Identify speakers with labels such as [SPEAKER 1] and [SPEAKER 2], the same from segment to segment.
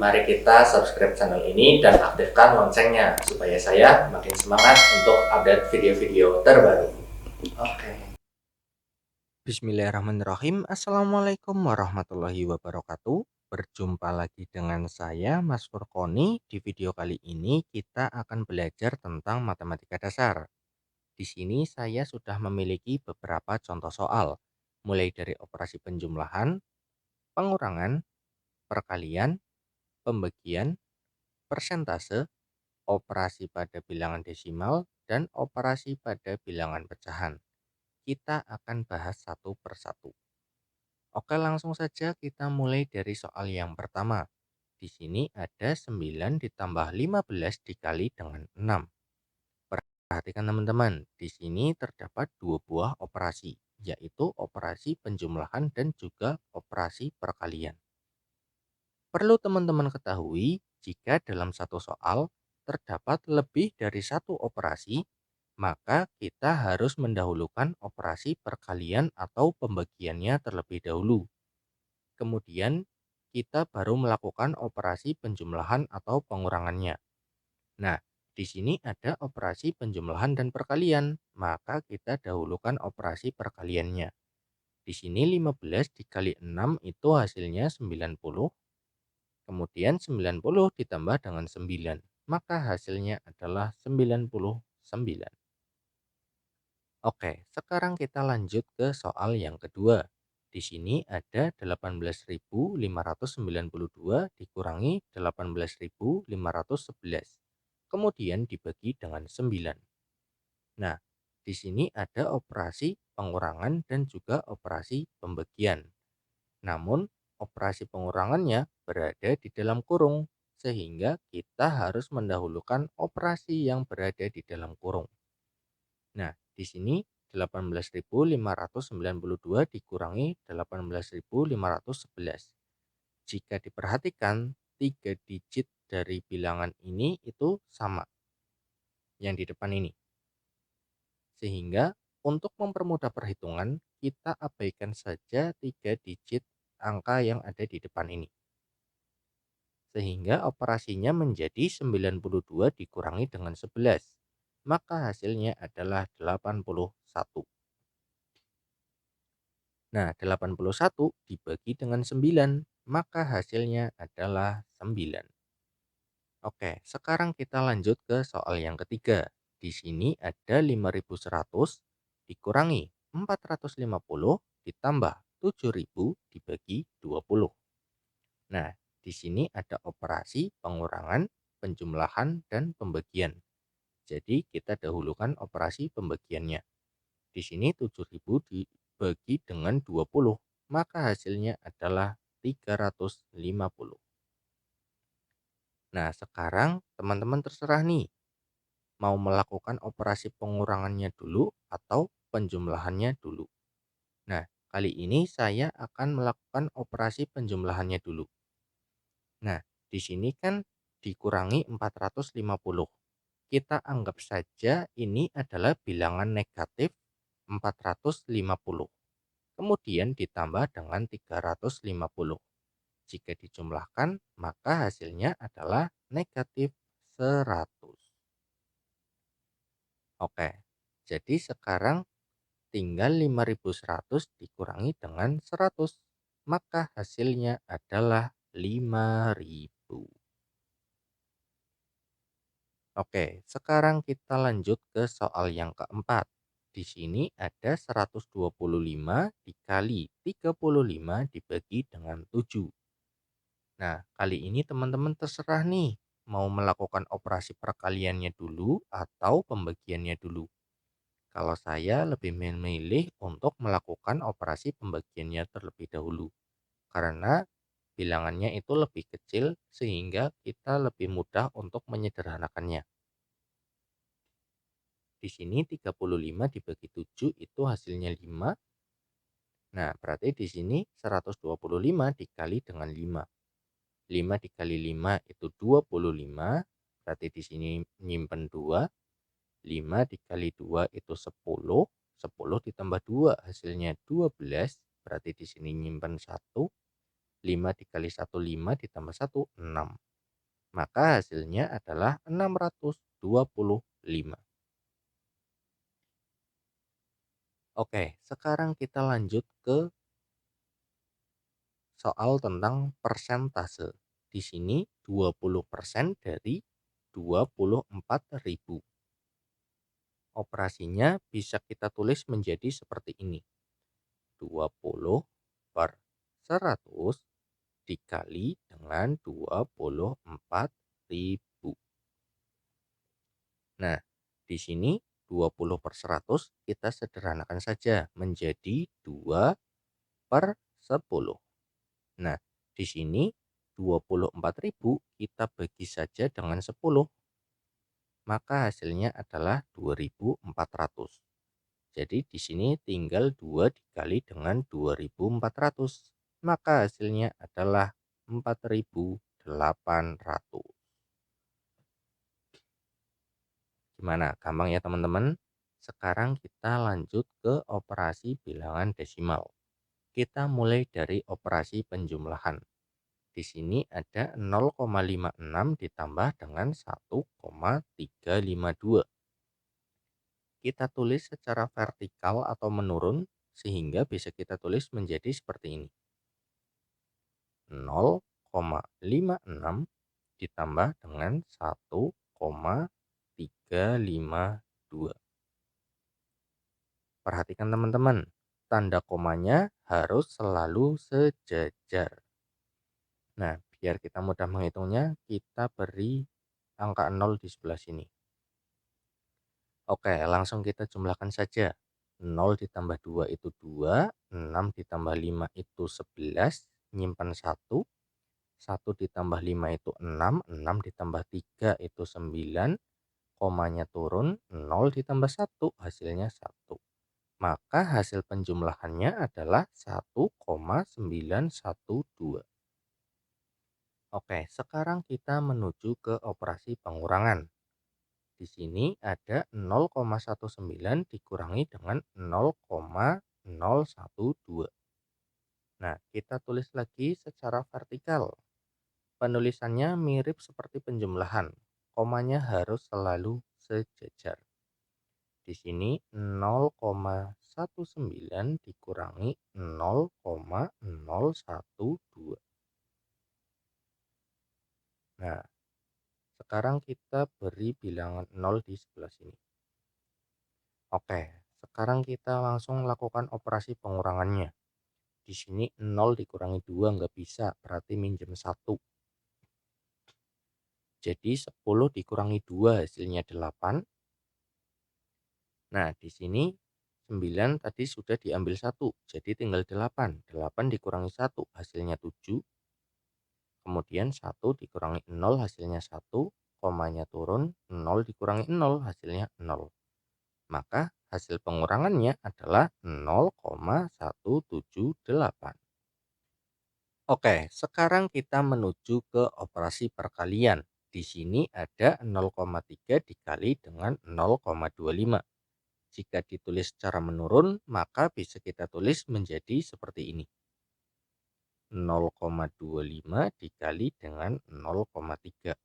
[SPEAKER 1] mari kita subscribe channel ini dan aktifkan loncengnya supaya saya makin semangat untuk update video-video terbaru. Oke.
[SPEAKER 2] Bismillahirrahmanirrahim. Assalamualaikum warahmatullahi wabarakatuh. Berjumpa lagi dengan saya Mas Furkoni. Di video kali ini kita akan belajar tentang matematika dasar. Di sini saya sudah memiliki beberapa contoh soal, mulai dari operasi penjumlahan, pengurangan, perkalian, pembagian, persentase, operasi pada bilangan desimal, dan operasi pada bilangan pecahan. Kita akan bahas satu persatu. Oke, langsung saja kita mulai dari soal yang pertama. Di sini ada 9 ditambah 15 dikali dengan 6. Perhatikan teman-teman, di sini terdapat dua buah operasi, yaitu operasi penjumlahan dan juga operasi perkalian. Perlu teman-teman ketahui, jika dalam satu soal terdapat lebih dari satu operasi, maka kita harus mendahulukan operasi perkalian atau pembagiannya terlebih dahulu. Kemudian kita baru melakukan operasi penjumlahan atau pengurangannya. Nah, di sini ada operasi penjumlahan dan perkalian, maka kita dahulukan operasi perkaliannya. Di sini 15 dikali 6 itu hasilnya 90, kemudian 90 ditambah dengan 9, maka hasilnya adalah 99. Oke, sekarang kita lanjut ke soal yang kedua. Di sini ada 18.592 dikurangi 18.511. Kemudian dibagi dengan 9. Nah, di sini ada operasi pengurangan dan juga operasi pembagian. Namun, operasi pengurangannya berada di dalam kurung, sehingga kita harus mendahulukan operasi yang berada di dalam kurung. Nah, di sini 18.592 dikurangi 18.511. Jika diperhatikan, 3 digit dari bilangan ini itu sama yang di depan ini. Sehingga untuk mempermudah perhitungan, kita abaikan saja 3 digit angka yang ada di depan ini. Sehingga operasinya menjadi 92 dikurangi dengan 11. Maka hasilnya adalah 81. Nah, 81 dibagi dengan 9, maka hasilnya adalah 9. Oke, sekarang kita lanjut ke soal yang ketiga. Di sini ada 5.100 dikurangi 450 ditambah 7.000 dibagi 20. Nah, di sini ada operasi pengurangan, penjumlahan, dan pembagian. Jadi kita dahulukan operasi pembagiannya. Di sini 7.000 dibagi dengan 20, maka hasilnya adalah 350. Nah, sekarang teman-teman terserah nih, mau melakukan operasi pengurangannya dulu atau penjumlahannya dulu. Nah, kali ini saya akan melakukan operasi penjumlahannya dulu. Nah, di sini kan dikurangi 450. Kita anggap saja ini adalah bilangan negatif 450. Kemudian ditambah dengan 350. Jika dijumlahkan, maka hasilnya adalah negatif 100. Oke, jadi sekarang tinggal 5.100 dikurangi dengan 100. Maka hasilnya adalah 5.000. Oke, sekarang kita lanjut ke soal yang keempat. Di sini ada 125 dikali 35 dibagi dengan 7. Nah, kali ini teman-teman terserah nih, mau melakukan operasi perkaliannya dulu atau pembagiannya dulu. Kalau saya lebih memilih untuk melakukan operasi pembagiannya terlebih dahulu. Karena bilangannya itu lebih kecil sehingga kita lebih mudah untuk menyederhanakannya. Di sini 35 dibagi 7 itu hasilnya 5. Nah, berarti di sini 125 dikali dengan 5. 5 dikali 5 itu 25. Berarti di sini nyimpen 2. 5 dikali 2 itu 10. 10 ditambah 2 hasilnya 12. Berarti di sini nyimpen 1. 5 dikali 1 5 ditambah 1 6. Maka hasilnya adalah 625. Oke, sekarang kita lanjut ke soal tentang persentase. Di sini 20% dari 24.000. Operasinya bisa kita tulis menjadi seperti ini. 20 per 100 dikali dengan 24.000. Nah, di sini 20 per 100 kita sederhanakan saja menjadi 2 per 10. Nah, di sini 24.000 kita bagi saja dengan 10, maka hasilnya adalah 2.400. Jadi di sini tinggal 2 dikali dengan 2.400, maka hasilnya adalah 4.800. Gimana? Gampang ya teman-teman? Sekarang kita lanjut ke operasi bilangan desimal. Kita mulai dari operasi penjumlahan. Di sini ada 0,56 ditambah dengan 1,352. Kita tulis secara vertikal atau menurun sehingga bisa kita tulis menjadi seperti ini. 0,56 ditambah dengan 1,352. Perhatikan teman-teman, tanda komanya harus selalu sejajar. Nah, biar kita mudah menghitungnya, kita beri angka 0 di sebelah sini. Oke, langsung kita jumlahkan saja. 0 ditambah 2 itu 2, 6 ditambah 5 itu 11, nyimpan 1, 1 ditambah 5 itu 6, 6 ditambah 3 itu 9, komanya turun, 0 ditambah 1 hasilnya 1. Maka hasil penjumlahannya adalah 1,912. Oke, sekarang kita menuju ke operasi pengurangan. Di sini ada 0,19 dikurangi dengan 0,012. Nah, kita tulis lagi secara vertikal. Penulisannya mirip seperti penjumlahan. Komanya harus selalu sejajar. Di sini 0,19 dikurangi 0,012. Nah, sekarang kita beri bilangan 0 di sebelah sini. Oke, sekarang kita langsung lakukan operasi pengurangannya. Di sini 0 dikurangi 2 nggak bisa, berarti minjem 1. Jadi 10 dikurangi 2 hasilnya 8. Nah, di sini 9 tadi sudah diambil 1, jadi tinggal 8. 8 dikurangi 1 hasilnya 7. Kemudian 1 dikurangi 0 hasilnya 1, komanya turun, 0 dikurangi 0 hasilnya 0. Maka hasil pengurangannya adalah 0,178. Oke, sekarang kita menuju ke operasi perkalian. Di sini ada 0,3 dikali dengan 0,25. Jika ditulis secara menurun, maka bisa kita tulis menjadi seperti ini. 0,25 dikali dengan 0,3.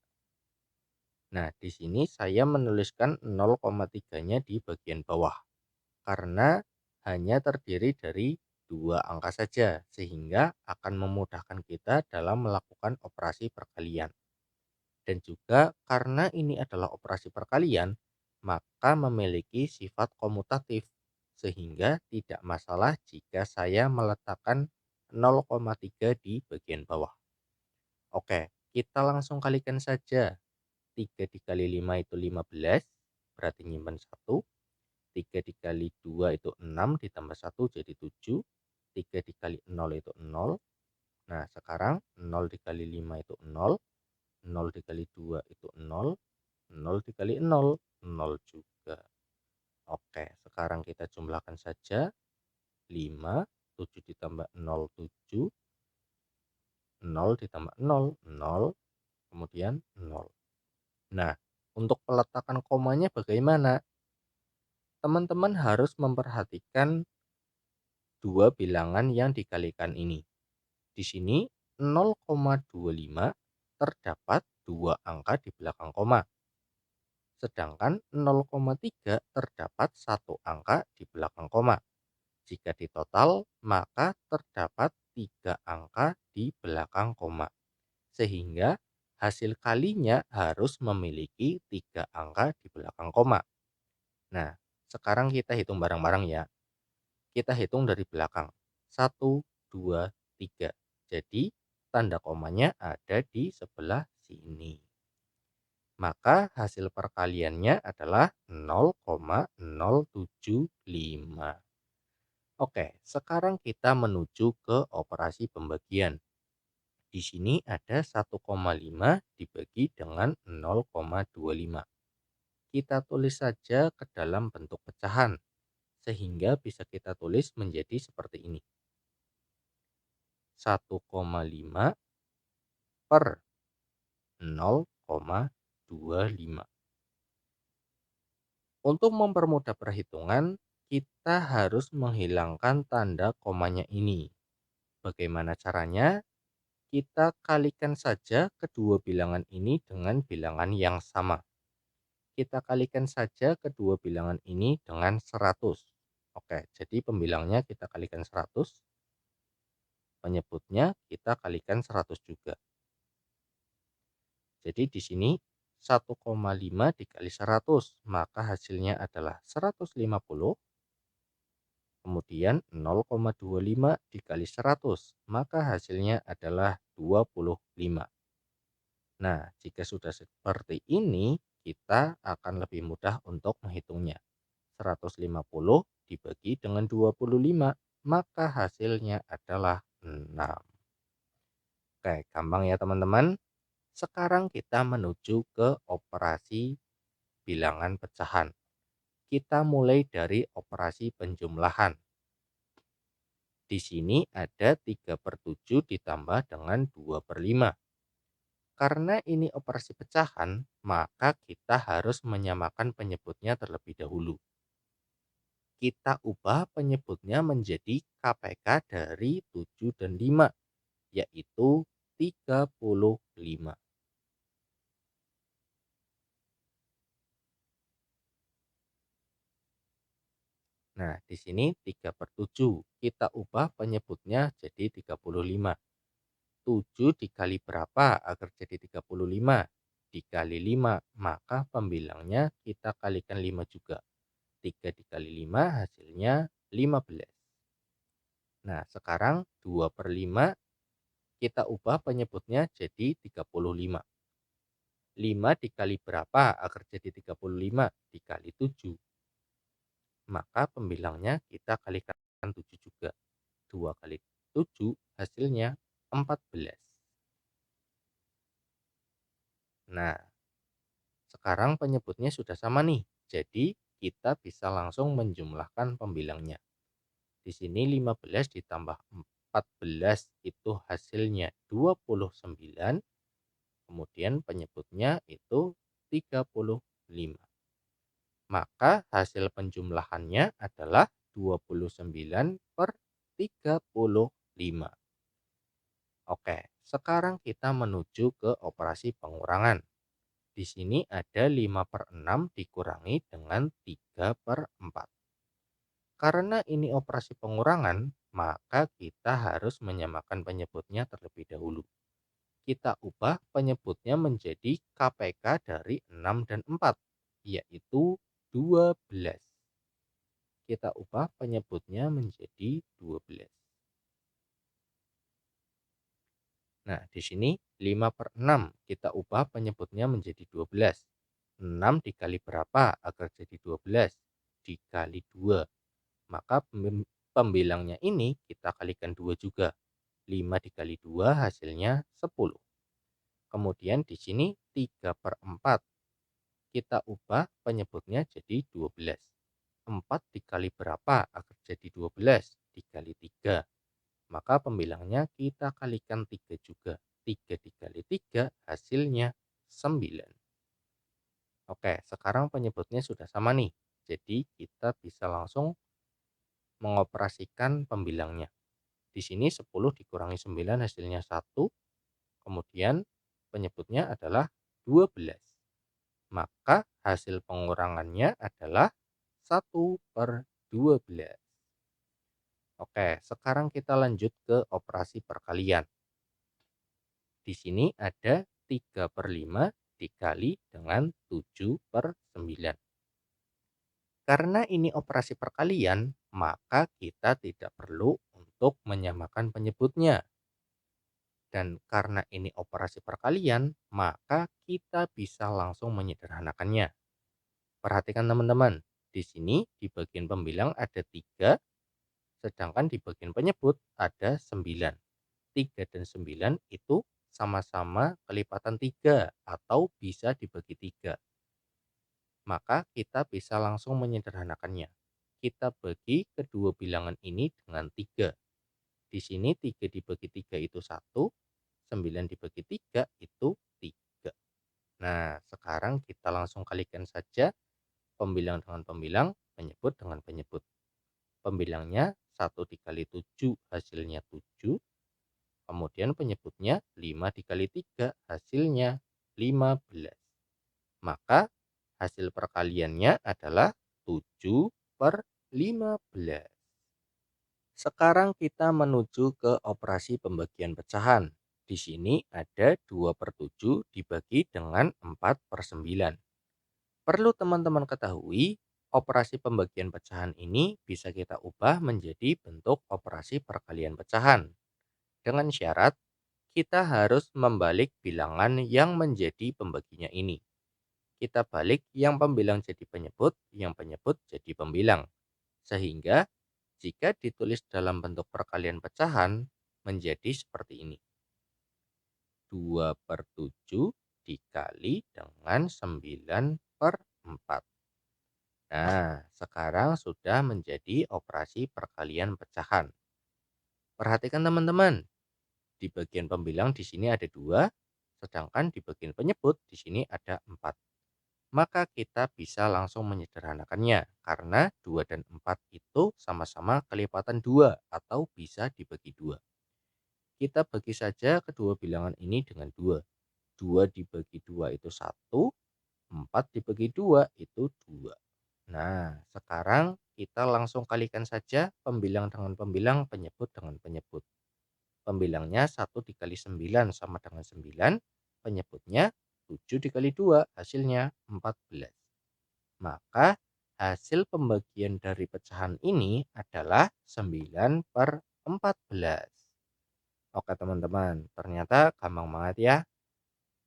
[SPEAKER 2] Nah, di sini saya menuliskan 0,3-nya di bagian bawah karena hanya terdiri dari 2 angka saja sehingga akan memudahkan kita dalam melakukan operasi perkalian. Dan juga karena ini adalah operasi perkalian, maka memiliki sifat komutatif sehingga tidak masalah jika saya meletakkan 0,3 di bagian bawah. Oke, kita langsung kalikan saja. 3 dikali 5 itu 15, berarti nyimpan 1. 3 dikali 2 itu 6, ditambah 1 jadi 7. 3 dikali 0 itu 0. Nah, sekarang 0 dikali 5 itu 0. 0 dikali 2 itu 0. 0 dikali 0, 0 juga. Oke, sekarang kita jumlahkan saja. 5, 7 ditambah 0, 7. 0 ditambah 0, 0. Kemudian 0. Nah, untuk peletakan komanya bagaimana? Teman-teman harus memperhatikan dua bilangan yang dikalikan ini. Di sini 0,25 terdapat dua angka di belakang koma, sedangkan 0,3 terdapat satu angka di belakang koma. Jika ditotal, maka terdapat tiga angka di belakang koma, sehingga hasil kalinya harus memiliki tiga angka di belakang koma. Nah, sekarang kita hitung bareng-bareng ya. Kita hitung dari belakang. Satu, 2, 3. Jadi, tanda komanya ada di sebelah sini. Maka hasil perkaliannya adalah 0,075. Oke, sekarang kita menuju ke operasi pembagian. Di sini ada 1,5 dibagi dengan 0,25. Kita tulis saja ke dalam bentuk pecahan, sehingga bisa kita tulis menjadi seperti ini. 1,5 per 0,25. Untuk mempermudah perhitungan, kita harus menghilangkan tanda komanya ini. Bagaimana caranya? Kita kalikan saja kedua bilangan ini dengan bilangan yang sama. Kita kalikan saja kedua bilangan ini dengan 100. Oke, jadi pembilangnya kita kalikan 100, penyebutnya kita kalikan 100 juga. Jadi di sini 1,5 dikali 100, maka hasilnya adalah 150. Kemudian 0,25 dikali 100, maka hasilnya adalah 25. Nah, jika sudah seperti ini, kita akan lebih mudah untuk menghitungnya. 150 dibagi dengan 25, maka hasilnya adalah 6. Oke, gampang ya teman-teman. Sekarang kita menuju ke operasi bilangan pecahan. Kita mulai dari operasi penjumlahan. Di sini ada 3/7 ditambah dengan 2/5. Karena ini operasi pecahan, maka kita harus menyamakan penyebutnya terlebih dahulu. Kita ubah penyebutnya menjadi KPK dari 7 dan 5, yaitu 35. Nah, di sini 3/7. Kita ubah penyebutnya jadi 35. 7 dikali berapa agar jadi 35? Dikali 5, maka pembilangnya kita kalikan 5 juga. 3 dikali 5 hasilnya 15. Nah, sekarang 2/5 kita ubah penyebutnya jadi 35. 5 dikali berapa agar jadi 35? Dikali 7. Maka pembilangnya kita kalikan 7 juga. 2 kali 7 hasilnya 14. Nah, sekarang penyebutnya sudah sama nih. Jadi kita bisa langsung menjumlahkan pembilangnya. Di sini 15 ditambah 14 itu hasilnya 29. Kemudian penyebutnya itu 35. Maka hasil penjumlahannya adalah 29/35. Oke, sekarang kita menuju ke operasi pengurangan. Di sini ada 5/6 dikurangi dengan 3/4. Karena ini operasi pengurangan, maka kita harus menyamakan penyebutnya terlebih dahulu. Kita ubah penyebutnya menjadi KPK dari 6 dan 4, yaitu 12. Kita ubah penyebutnya menjadi 12. Nah, di sini 5/6 kita ubah penyebutnya menjadi 12. 6 dikali berapa agar jadi 12? Dikali 2. Maka pembilangnya ini kita kalikan 2 juga. 5 dikali 2 hasilnya 10. Kemudian di sini 3/4. Kita ubah penyebutnya jadi 12. 4 dikali berapa agar jadi 12? Dikali 3. Maka pembilangnya kita kalikan 3 juga. 3 dikali 3 hasilnya 9. Oke, sekarang penyebutnya sudah sama nih. Jadi kita bisa langsung mengoperasikan pembilangnya. Di sini 10 dikurangi 9 hasilnya 1, kemudian penyebutnya adalah 12. Maka hasil pengurangannya adalah 1/12. Oke, sekarang kita lanjut ke operasi perkalian. Di sini ada 3/5 dikali dengan 7/9. Karena ini operasi perkalian, maka kita tidak perlu untuk menyamakan penyebutnya. Dan karena ini operasi perkalian, maka kita bisa langsung menyederhanakannya. Perhatikan teman-teman, di sini di bagian pembilang ada 3, sedangkan di bagian penyebut ada 9. 3 dan 9 itu sama-sama kelipatan 3 atau bisa dibagi 3. Maka kita bisa langsung menyederhanakannya. Kita bagi kedua bilangan ini dengan 3. Di sini 3 dibagi 3 itu 1, 9 dibagi 3 itu 3. Nah, sekarang kita langsung kalikan saja pembilang dengan pembilang, penyebut dengan penyebut. Pembilangnya 1 dikali 7 hasilnya 7, kemudian penyebutnya 5 dikali 3 hasilnya 15. Maka hasil perkaliannya adalah 7/15. Sekarang kita menuju ke operasi pembagian pecahan. Di sini ada 2/7 dibagi dengan 4/9. Perlu teman-teman ketahui, operasi pembagian pecahan ini bisa kita ubah menjadi bentuk operasi perkalian pecahan. Dengan syarat, kita harus membalik bilangan yang menjadi pembaginya ini. Kita balik yang pembilang jadi penyebut, yang penyebut jadi pembilang. Sehingga jika ditulis dalam bentuk perkalian pecahan menjadi seperti ini. 2/7 dikali dengan 9/4. Nah, sekarang sudah menjadi operasi perkalian pecahan. Perhatikan teman-teman, di bagian pembilang di sini ada 2, sedangkan di bagian penyebut di sini ada 4. Maka kita bisa langsung menyederhanakannya karena 2 dan 4 itu sama-sama kelipatan 2 atau bisa dibagi 2. Kita bagi saja kedua bilangan ini dengan 2. 2 dibagi 2 itu 1, 4 dibagi 2 itu 2. Nah, sekarang kita langsung kalikan saja pembilang dengan pembilang, penyebut dengan penyebut. Pembilangnya 1 dikali 9 sama dengan 9, penyebutnya 7 dikali 2 hasilnya 14. Maka hasil pembagian dari pecahan ini adalah 9/14. Oke teman-teman, ternyata gampang banget ya.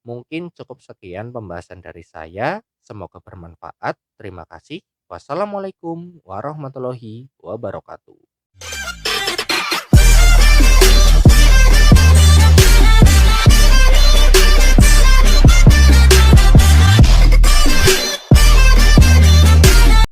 [SPEAKER 2] Mungkin cukup sekian pembahasan dari saya. Semoga bermanfaat. Terima kasih. Wassalamualaikum warahmatullahi wabarakatuh.